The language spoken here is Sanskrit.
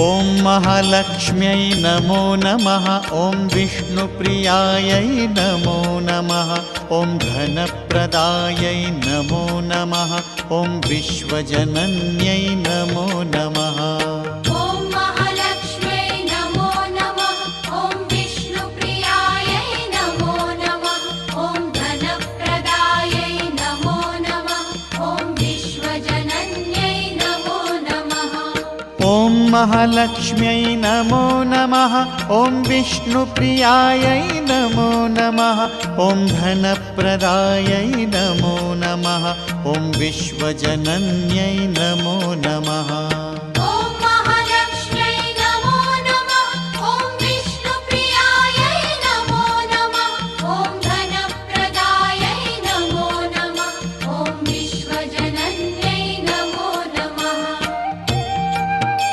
ॐ महालक्ष्म्यै नमो नमः। ॐ विष्णुप्रियायै नमो नमः। ॐ धनप्रदायै नमो नमः। ॐ विश्वजनन्यै नमो नमः। ॐ महालक्ष्म्यै नमो नमः। ॐ विष्णुप्रियायै नमो नमः। ॐ धनप्रदायै नमो नमः। ॐ विश्वजनन्यै नमो नमः। ॐ महालक्ष्म्यै नमो नमः। ॐ विष्णुप्रियायै नमो नमः। ॐ धनप्रदायै नमो नमः। ॐ विश्वजनन्यै नमो नमः।